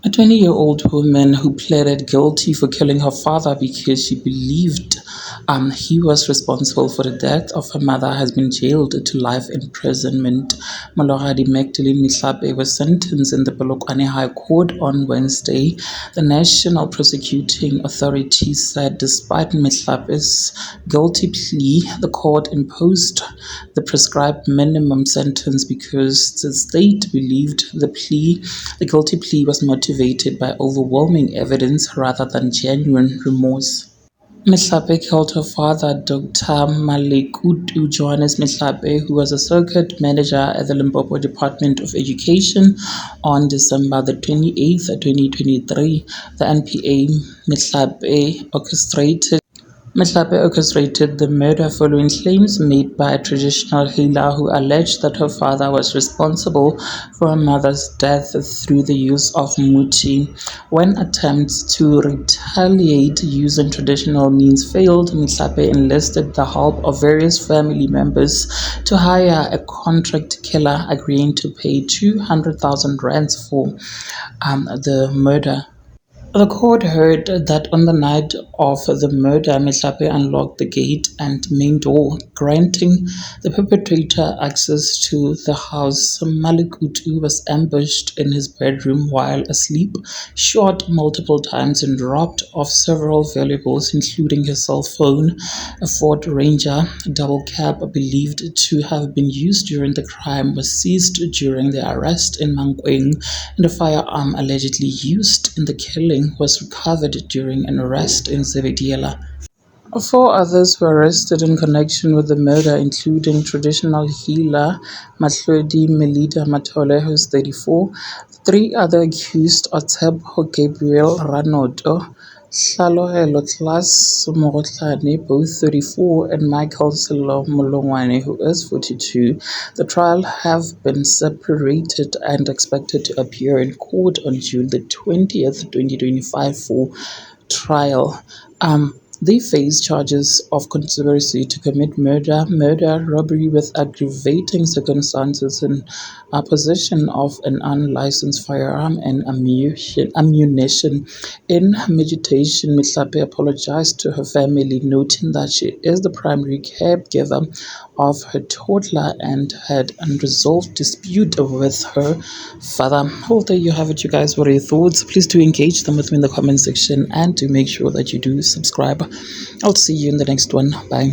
A 20-year-old woman who pleaded guilty for killing her father because she believed he was responsible for the death of her mother has been jailed to life imprisonment. Maloradi Magdalene Mihlape was sentenced in the Polokwane High Court on Wednesday. The National Prosecuting Authority said despite Mihlape's guilty plea, the court imposed the prescribed minimum sentence because the state believed the guilty plea was motivated by overwhelming evidence rather than genuine remorse. Mihlape killed her father, Dr. Malekutu Johannes Mihlape, who was a circuit manager at the Limpopo Department of Education, on December the 28th, 2023. The NPA Mihlape orchestrated the murder following claims made by a traditional healer who alleged that her father was responsible for her mother's death through the use of muti. When attempts to retaliate using traditional means failed, Mihlape enlisted the help of various family members to hire a contract killer, agreeing to pay 200,000 rands for the murder. The court heard that on the night of the murder, Mihlape unlocked the gate and main door, granting the perpetrator access to the house. Malekutu was ambushed in his bedroom while asleep, shot multiple times, and robbed of several valuables, including his cell phone, a Ford Ranger double cab believed to have been used during the crime was seized during the arrest in Mankweng, and a firearm allegedly used in the killing was recovered during an arrest in Zebediela. Four others were arrested in connection with the murder, including traditional healer Matlodi Melita Matole, who's 34. Three other accused are Tshepho Gabriel Ranoto, Hlalohelo Class Mogotlane, both 34, and Michael Sello Molongwane, who is 42. The trial have been separated and expected to appear in court on June the 20th, 2025 for trial. They face charges of conspiracy to commit murder, robbery with aggravating circumstances, and possession of an unlicensed firearm and ammunition. In meditation, Mihlape apologized to her family, noting that she is the primary caregiver of her toddler and had unresolved dispute with her father. Well, there you have it, you guys. What are your thoughts? Please do engage them with me in the comment section and do make sure that you do subscribe. I'll see you in the next one. Bye.